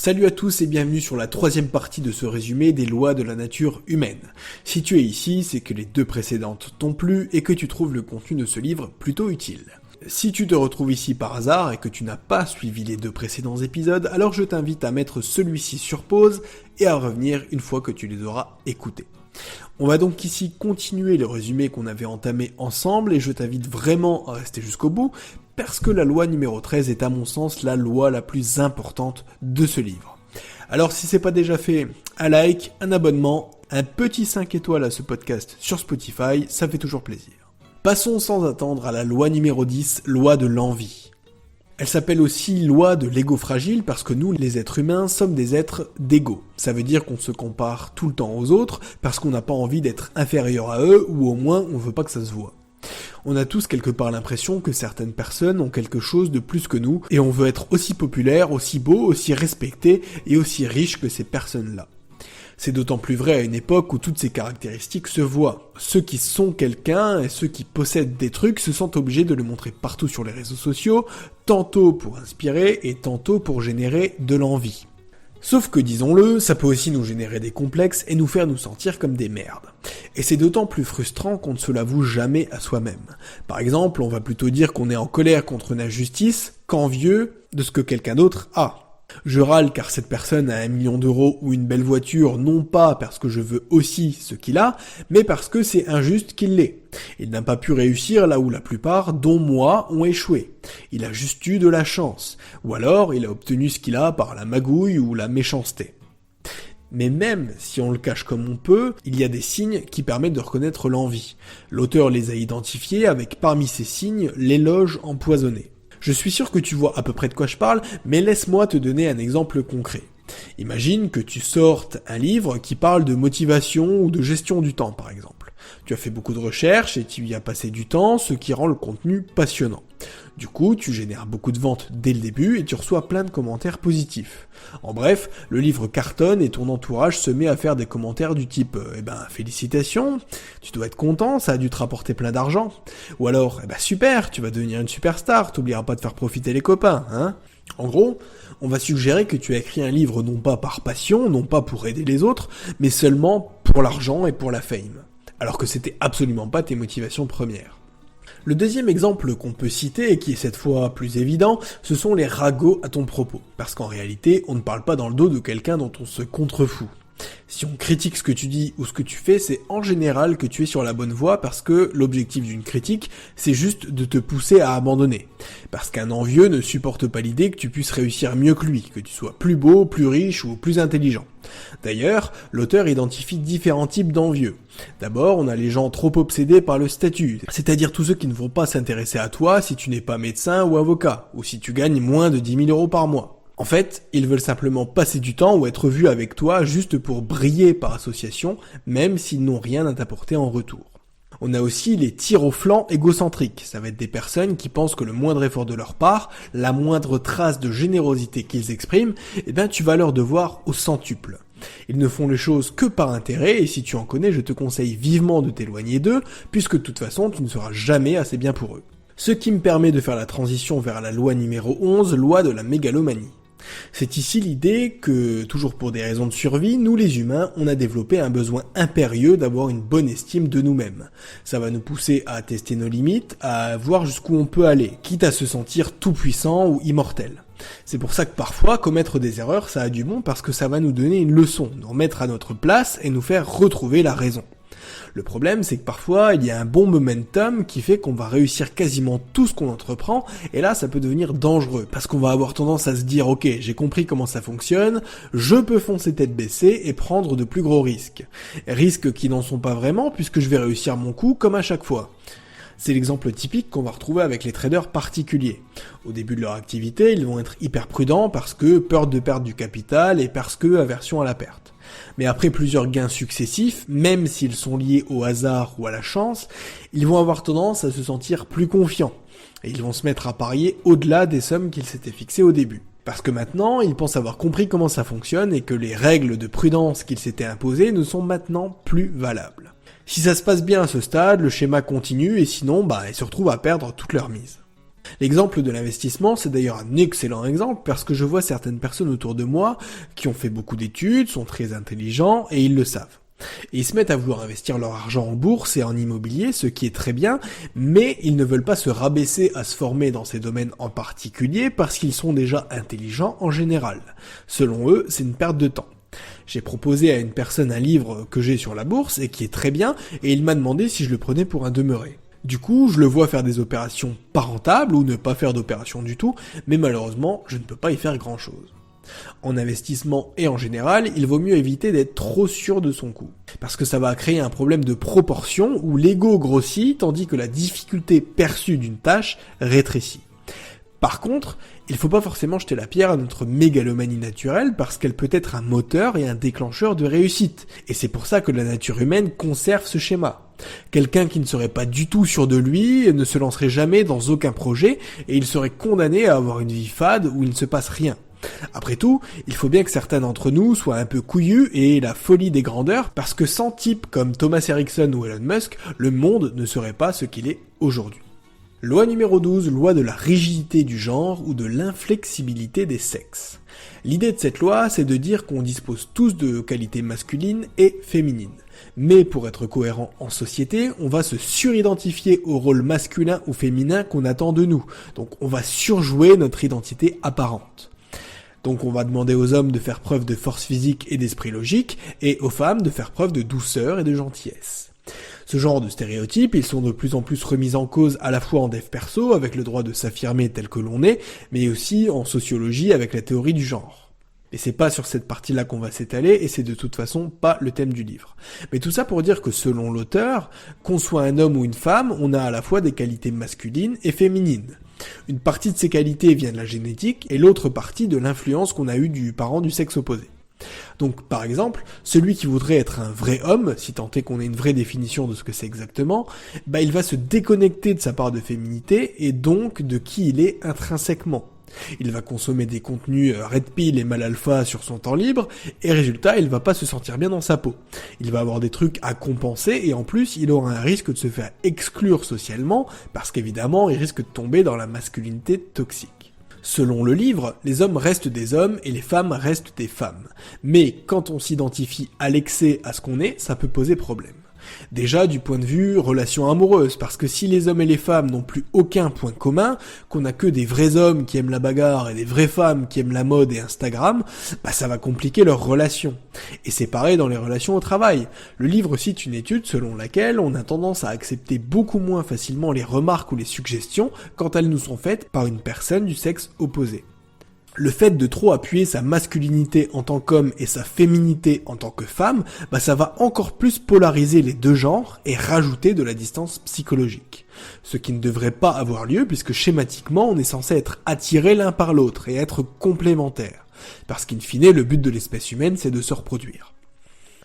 Salut à tous et bienvenue sur la troisième partie de ce résumé des lois de la nature humaine. Si tu es ici, c'est que les deux précédentes t'ont plu et que tu trouves le contenu de ce livre plutôt utile. Si tu te retrouves ici par hasard et que tu n'as pas suivi les deux précédents épisodes, alors je t'invite à mettre celui-ci sur pause et à revenir une fois que tu les auras écoutés. On va donc ici continuer le résumé qu'on avait entamé ensemble et je t'invite vraiment à rester jusqu'au bout parce que la loi numéro 13 est à mon sens la loi la plus importante de ce livre. Alors si c'est pas déjà fait, un like, un abonnement, un petit 5 étoiles à ce podcast sur Spotify, ça fait toujours plaisir. Passons sans attendre à la loi numéro 10, loi de l'envie. Elle s'appelle aussi loi de l'ego fragile parce que nous, les êtres humains, sommes des êtres d'ego. Ça veut dire qu'on se compare tout le temps aux autres parce qu'on n'a pas envie d'être inférieur à eux ou au moins on veut pas que ça se voit. On a tous quelque part l'impression que certaines personnes ont quelque chose de plus que nous et on veut être aussi populaire, aussi beau, aussi respecté et aussi riche que ces personnes-là. C'est d'autant plus vrai à une époque où toutes ces caractéristiques se voient. Ceux qui sont quelqu'un et ceux qui possèdent des trucs se sentent obligés de le montrer partout sur les réseaux sociaux, tantôt pour inspirer et tantôt pour générer de l'envie. Sauf que, disons-le, ça peut aussi nous générer des complexes et nous faire nous sentir comme des merdes. Et c'est d'autant plus frustrant qu'on ne se l'avoue jamais à soi-même. Par exemple, on va plutôt dire qu'on est en colère contre une injustice qu'envieux de ce que quelqu'un d'autre a. Je râle car cette personne a 1 million d'euros ou une belle voiture, non pas parce que je veux aussi ce qu'il a, mais parce que c'est injuste qu'il l'ait. Il n'a pas pu réussir là où la plupart, dont moi, ont échoué. Il a juste eu de la chance. Ou alors, il a obtenu ce qu'il a par la magouille ou la méchanceté. Mais même si on le cache comme on peut, il y a des signes qui permettent de reconnaître l'envie. L'auteur les a identifiés avec parmi ces signes l'éloge empoisonné. Je suis sûr que tu vois à peu près de quoi je parle, mais laisse-moi te donner un exemple concret. Imagine que tu sortes un livre qui parle de motivation ou de gestion du temps, par exemple. Tu as fait beaucoup de recherches et tu y as passé du temps, ce qui rend le contenu passionnant. Du coup, tu génères beaucoup de ventes dès le début et tu reçois plein de commentaires positifs. En bref, le livre cartonne et ton entourage se met à faire des commentaires du type « félicitations, tu dois être content, ça a dû te rapporter plein d'argent. » Ou alors « super, tu vas devenir une superstar, t'oublieras pas de faire profiter les copains, hein ?» En gros, on va suggérer que tu as écrit un livre non pas par passion, non pas pour aider les autres, mais seulement pour l'argent et pour la fame. Alors que c'était absolument pas tes motivations premières. Le deuxième exemple qu'on peut citer, et qui est cette fois plus évident, ce sont les ragots à ton propos. Parce qu'en réalité, on ne parle pas dans le dos de quelqu'un dont on se contrefout. Si on critique ce que tu dis ou ce que tu fais, c'est en général que tu es sur la bonne voie parce que l'objectif d'une critique, c'est juste de te pousser à abandonner. Parce qu'un envieux ne supporte pas l'idée que tu puisses réussir mieux que lui, que tu sois plus beau, plus riche ou plus intelligent. D'ailleurs, l'auteur identifie différents types d'envieux. D'abord, on a les gens trop obsédés par le statut, c'est-à-dire tous ceux qui ne vont pas s'intéresser à toi si tu n'es pas médecin ou avocat, ou si tu gagnes moins de 10 000 euros par mois. En fait, ils veulent simplement passer du temps ou être vus avec toi juste pour briller par association, même s'ils n'ont rien à t'apporter en retour. On a aussi les tirs au flanc égocentriques. Ça va être des personnes qui pensent que le moindre effort de leur part, la moindre trace de générosité qu'ils expriment, tu vas leur devoir au centuple. Ils ne font les choses que par intérêt et si tu en connais, je te conseille vivement de t'éloigner d'eux, puisque de toute façon, tu ne seras jamais assez bien pour eux. Ce qui me permet de faire la transition vers la loi numéro 11, loi de la mégalomanie. C'est ici l'idée que, toujours pour des raisons de survie, nous les humains, on a développé un besoin impérieux d'avoir une bonne estime de nous-mêmes. Ça va nous pousser à tester nos limites, à voir jusqu'où on peut aller, quitte à se sentir tout puissant ou immortel. C'est pour ça que parfois, commettre des erreurs, ça a du bon parce que ça va nous donner une leçon, nous remettre à notre place et nous faire retrouver la raison. Le problème, c'est que parfois, il y a un bon momentum qui fait qu'on va réussir quasiment tout ce qu'on entreprend, et là, ça peut devenir dangereux, parce qu'on va avoir tendance à se dire « Ok, j'ai compris comment ça fonctionne, je peux foncer tête baissée et prendre de plus gros risques. » Risques qui n'en sont pas vraiment, puisque je vais réussir mon coup comme à chaque fois. C'est l'exemple typique qu'on va retrouver avec les traders particuliers. Au début de leur activité, ils vont être hyper prudents parce que peur de perdre du capital et parce que aversion à la perte. Mais après plusieurs gains successifs, même s'ils sont liés au hasard ou à la chance, ils vont avoir tendance à se sentir plus confiants. Et ils vont se mettre à parier au-delà des sommes qu'ils s'étaient fixées au début. Parce que maintenant, ils pensent avoir compris comment ça fonctionne et que les règles de prudence qu'ils s'étaient imposées ne sont maintenant plus valables. Si ça se passe bien à ce stade, le schéma continue et sinon, ils se retrouvent à perdre toute leur mise. L'exemple de l'investissement, c'est d'ailleurs un excellent exemple parce que je vois certaines personnes autour de moi qui ont fait beaucoup d'études, sont très intelligents et ils le savent. Et ils se mettent à vouloir investir leur argent en bourse et en immobilier, ce qui est très bien, mais ils ne veulent pas se rabaisser à se former dans ces domaines en particulier parce qu'ils sont déjà intelligents en général. Selon eux, c'est une perte de temps. J'ai proposé à une personne un livre que j'ai sur la bourse et qui est très bien, et il m'a demandé si je le prenais pour un demeuré. Du coup, je le vois faire des opérations pas rentables ou ne pas faire d'opérations du tout, mais malheureusement, je ne peux pas y faire grand chose. En investissement et en général, il vaut mieux éviter d'être trop sûr de son coup. Parce que ça va créer un problème de proportion où l'ego grossit tandis que la difficulté perçue d'une tâche rétrécit. Par contre, il faut pas forcément jeter la pierre à notre mégalomanie naturelle parce qu'elle peut être un moteur et un déclencheur de réussite. Et c'est pour ça que la nature humaine conserve ce schéma. Quelqu'un qui ne serait pas du tout sûr de lui ne se lancerait jamais dans aucun projet et il serait condamné à avoir une vie fade où il ne se passe rien. Après tout, il faut bien que certains d'entre nous soient un peu couillus et aient la folie des grandeurs parce que sans types comme Thomas Erickson ou Elon Musk, le monde ne serait pas ce qu'il est aujourd'hui. Loi numéro 12, loi de la rigidité du genre ou de l'inflexibilité des sexes. L'idée de cette loi, c'est de dire qu'on dispose tous de qualités masculines et féminines. Mais pour être cohérent en société, on va se suridentifier au rôle masculin ou féminin qu'on attend de nous. Donc on va surjouer notre identité apparente. Donc on va demander aux hommes de faire preuve de force physique et d'esprit logique, et aux femmes de faire preuve de douceur et de gentillesse. Ce genre de stéréotypes, ils sont de plus en plus remis en cause à la fois en dev perso, avec le droit de s'affirmer tel que l'on est, mais aussi en sociologie avec la théorie du genre. Et c'est pas sur cette partie-là qu'on va s'étaler, et c'est de toute façon pas le thème du livre. Mais tout ça pour dire que selon l'auteur, qu'on soit un homme ou une femme, on a à la fois des qualités masculines et féminines. Une partie de ces qualités vient de la génétique, et l'autre partie de l'influence qu'on a eue du parent du sexe opposé. Donc, par exemple, celui qui voudrait être un vrai homme, si tant est qu'on ait une vraie définition de ce que c'est exactement, il va se déconnecter de sa part de féminité, et donc de qui il est intrinsèquement. Il va consommer des contenus red pill et mal alpha sur son temps libre, et résultat, il va pas se sentir bien dans sa peau. Il va avoir des trucs à compenser, et en plus, il aura un risque de se faire exclure socialement, parce qu'évidemment, il risque de tomber dans la masculinité toxique. Selon le livre, les hommes restent des hommes et les femmes restent des femmes. Mais quand on s'identifie à l'excès à ce qu'on est, ça peut poser problème. Déjà du point de vue relation amoureuse, parce que si les hommes et les femmes n'ont plus aucun point commun, qu'on a que des vrais hommes qui aiment la bagarre et des vraies femmes qui aiment la mode et Instagram, ça va compliquer leur relation. Et c'est pareil dans les relations au travail. Le livre cite une étude selon laquelle on a tendance à accepter beaucoup moins facilement les remarques ou les suggestions quand elles nous sont faites par une personne du sexe opposé. Le fait de trop appuyer sa masculinité en tant qu'homme et sa féminité en tant que femme, ça va encore plus polariser les deux genres et rajouter de la distance psychologique. Ce qui ne devrait pas avoir lieu puisque schématiquement on est censé être attiré l'un par l'autre et être complémentaires. Parce qu'in fine, le but de l'espèce humaine c'est de se reproduire.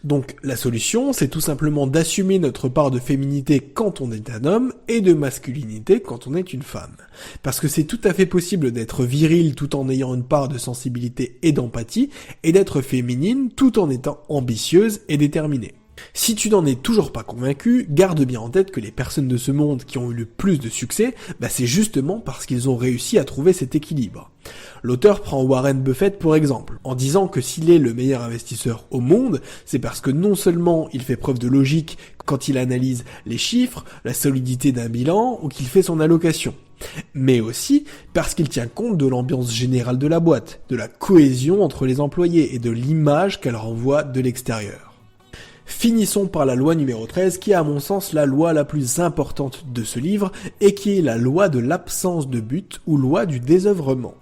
Donc la solution, c'est tout simplement d'assumer notre part de féminité quand on est un homme et de masculinité quand on est une femme. Parce que c'est tout à fait possible d'être viril tout en ayant une part de sensibilité et d'empathie, et d'être féminine tout en étant ambitieuse et déterminée. Si tu n'en es toujours pas convaincu, garde bien en tête que les personnes de ce monde qui ont eu le plus de succès, c'est justement parce qu'ils ont réussi à trouver cet équilibre. L'auteur prend Warren Buffett pour exemple, en disant que s'il est le meilleur investisseur au monde, c'est parce que non seulement il fait preuve de logique quand il analyse les chiffres, la solidité d'un bilan ou qu'il fait son allocation, mais aussi parce qu'il tient compte de l'ambiance générale de la boîte, de la cohésion entre les employés et de l'image qu'elle renvoie de l'extérieur. Finissons par la loi numéro 13 qui est à mon sens la loi la plus importante de ce livre et qui est la loi de l'absence de but ou loi du désœuvrement.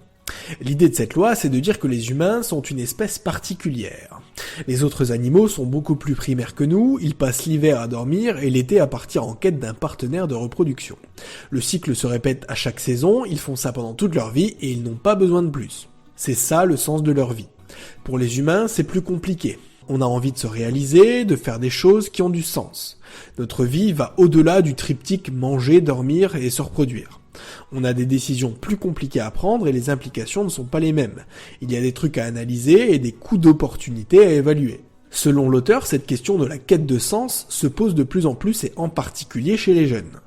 L'idée de cette loi, c'est de dire que les humains sont une espèce particulière. Les autres animaux sont beaucoup plus primaires que nous, ils passent l'hiver à dormir et l'été à partir en quête d'un partenaire de reproduction. Le cycle se répète à chaque saison, ils font ça pendant toute leur vie et ils n'ont pas besoin de plus. C'est ça le sens de leur vie. Pour les humains, c'est plus compliqué. On a envie de se réaliser, de faire des choses qui ont du sens. Notre vie va au-delà du triptyque manger, dormir et se reproduire. On a des décisions plus compliquées à prendre et les implications ne sont pas les mêmes. Il y a des trucs à analyser et des coûts d'opportunité à évaluer. Selon l'auteur, cette question de la quête de sens se pose de plus en plus et en particulier chez les jeunes.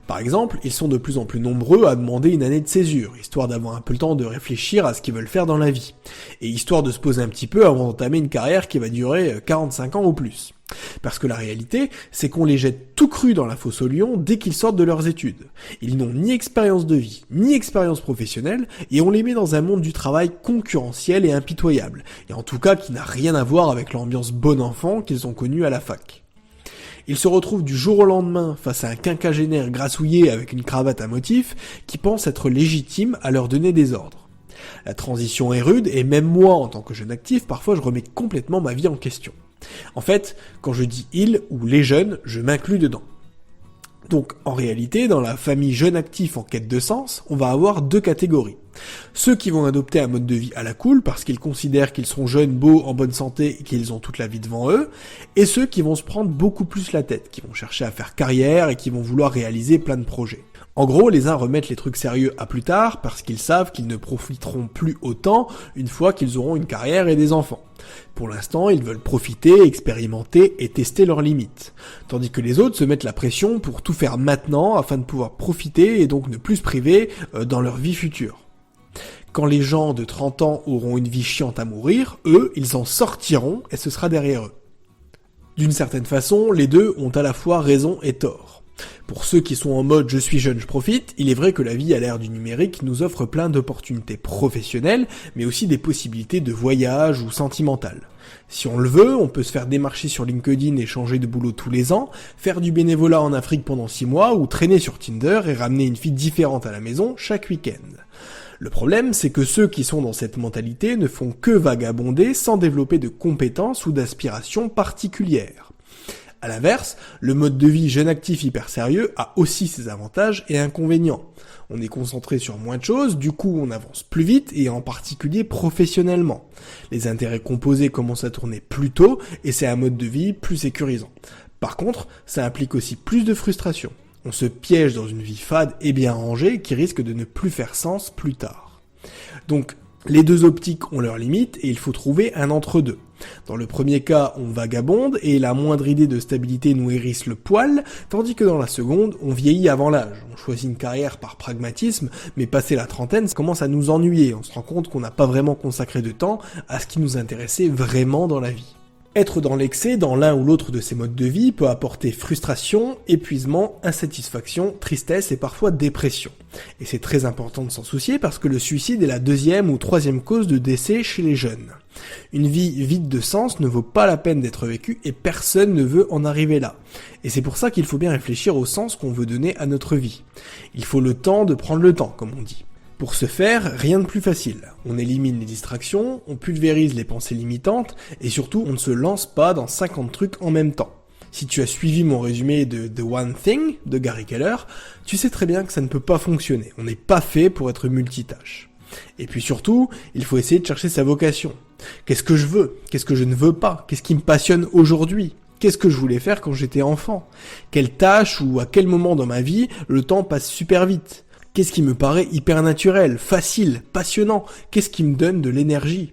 Par exemple, ils sont de plus en plus nombreux à demander une année de césure, histoire d'avoir un peu le temps de réfléchir à ce qu'ils veulent faire dans la vie, et histoire de se poser un petit peu avant d'entamer une carrière qui va durer 45 ans ou plus. Parce que la réalité, c'est qu'on les jette tout cru dans la fosse au lion dès qu'ils sortent de leurs études. Ils n'ont ni expérience de vie, ni expérience professionnelle, et on les met dans un monde du travail concurrentiel et impitoyable, et en tout cas qui n'a rien à voir avec l'ambiance bon enfant qu'ils ont connue à la fac. Ils se retrouvent du jour au lendemain face à un quinquagénaire grassouillé avec une cravate à motif qui pense être légitime à leur donner des ordres. La transition est rude et même moi, en tant que jeune actif, parfois je remets complètement ma vie en question. En fait, quand je dis « ils » ou « les jeunes », je m'inclus dedans. Donc, en réalité, dans la famille jeune actif en quête de sens, on va avoir deux catégories. Ceux qui vont adopter un mode de vie à la cool parce qu'ils considèrent qu'ils sont jeunes, beaux, en bonne santé et qu'ils ont toute la vie devant eux, et ceux qui vont se prendre beaucoup plus la tête, qui vont chercher à faire carrière et qui vont vouloir réaliser plein de projets. En gros, les uns remettent les trucs sérieux à plus tard parce qu'ils savent qu'ils ne profiteront plus autant une fois qu'ils auront une carrière et des enfants. Pour l'instant, ils veulent profiter, expérimenter et tester leurs limites. Tandis que les autres se mettent la pression pour tout faire maintenant afin de pouvoir profiter et donc ne plus se priver dans leur vie future. Quand les gens de 30 ans auront une vie chiante à mourir, eux, ils en sortiront et ce sera derrière eux. D'une certaine façon, les deux ont à la fois raison et tort. Pour ceux qui sont en mode « je suis jeune, je profite », il est vrai que la vie à l'ère du numérique nous offre plein d'opportunités professionnelles, mais aussi des possibilités de voyage ou sentimentales. Si on le veut, on peut se faire démarcher sur LinkedIn et changer de boulot tous les ans, faire du bénévolat en Afrique pendant 6 mois ou traîner sur Tinder et ramener une fille différente à la maison chaque week-end. Le problème, c'est que ceux qui sont dans cette mentalité ne font que vagabonder sans développer de compétences ou d'aspirations particulières. À l'inverse, le mode de vie jeune actif hyper sérieux a aussi ses avantages et inconvénients. On est concentré sur moins de choses, du coup on avance plus vite et en particulier professionnellement. Les intérêts composés commencent à tourner plus tôt et c'est un mode de vie plus sécurisant. Par contre, ça implique aussi plus de frustration. On se piège dans une vie fade et bien rangée qui risque de ne plus faire sens plus tard. Donc, les deux optiques ont leurs limites et il faut trouver un entre-deux. Dans le premier cas, on vagabonde et la moindre idée de stabilité nous hérisse le poil, tandis que dans la seconde, on vieillit avant l'âge. On choisit une carrière par pragmatisme, mais passé la trentaine, ça commence à nous ennuyer. On se rend compte qu'on n'a pas vraiment consacré de temps à ce qui nous intéressait vraiment dans la vie. Être dans l'excès dans l'un ou l'autre de ces modes de vie peut apporter frustration, épuisement, insatisfaction, tristesse et parfois dépression. Et c'est très important de s'en soucier parce que le suicide est la 2e ou 3e cause de décès chez les jeunes. Une vie vide de sens ne vaut pas la peine d'être vécue et personne ne veut en arriver là. Et c'est pour ça qu'il faut bien réfléchir au sens qu'on veut donner à notre vie. Il faut le temps de prendre le temps, comme on dit. Pour ce faire, rien de plus facile. On élimine les distractions, on pulvérise les pensées limitantes, et surtout, on ne se lance pas dans 50 trucs en même temps. Si tu as suivi mon résumé de The One Thing de Gary Keller, tu sais très bien que ça ne peut pas fonctionner. On n'est pas fait pour être multitâche. Et puis surtout, il faut essayer de chercher sa vocation. Qu'est-ce que je veux? Qu'est-ce que je ne veux pas? Qu'est-ce qui me passionne aujourd'hui? Qu'est-ce que je voulais faire quand j'étais enfant? Quelle tâche ou à quel moment dans ma vie le temps passe super vite? Qu'est-ce qui me paraît hyper naturel, facile, passionnant? Qu'est-ce qui me donne de l'énergie?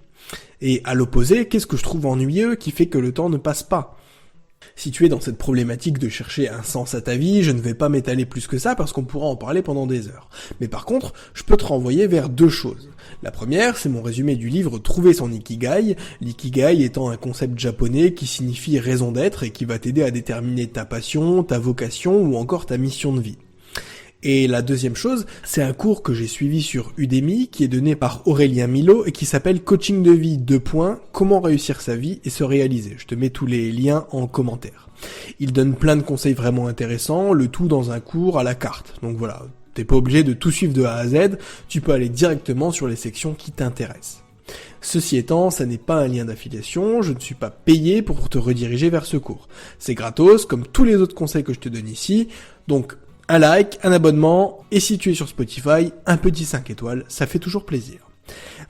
Et à l'opposé, qu'est-ce que je trouve ennuyeux qui fait que le temps ne passe pas? Si tu es dans cette problématique de chercher un sens à ta vie, je ne vais pas m'étaler plus que ça parce qu'on pourra en parler pendant des heures. Mais par contre, je peux te renvoyer vers deux choses. La première, c'est mon résumé du livre Trouver son Ikigai, l'ikigai étant un concept japonais qui signifie raison d'être et qui va t'aider à déterminer ta passion, ta vocation ou encore ta mission de vie. Et la deuxième chose, c'est un cours que j'ai suivi sur Udemy qui est donné par Aurélien Milo et qui s'appelle Coaching de vie : comment réussir sa vie et se réaliser. Je te mets tous les liens en commentaire. Il donne plein de conseils vraiment intéressants, le tout dans un cours à la carte. Donc voilà, t'es pas obligé de tout suivre de A à Z, tu peux aller directement sur les sections qui t'intéressent. Ceci étant, ça n'est pas un lien d'affiliation, je ne suis pas payé pour te rediriger vers ce cours. C'est gratos, comme tous les autres conseils que je te donne ici, donc un like, un abonnement, et si tu es sur Spotify, un petit 5 étoiles, ça fait toujours plaisir.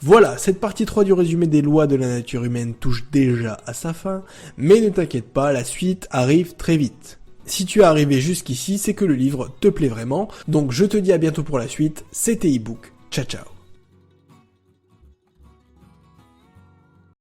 Voilà, cette partie 3 du résumé des lois de la nature humaine touche déjà à sa fin, mais ne t'inquiète pas, la suite arrive très vite. Si tu es arrivé jusqu'ici, c'est que le livre te plaît vraiment, donc je te dis à bientôt pour la suite, c'était ebook, ciao ciao.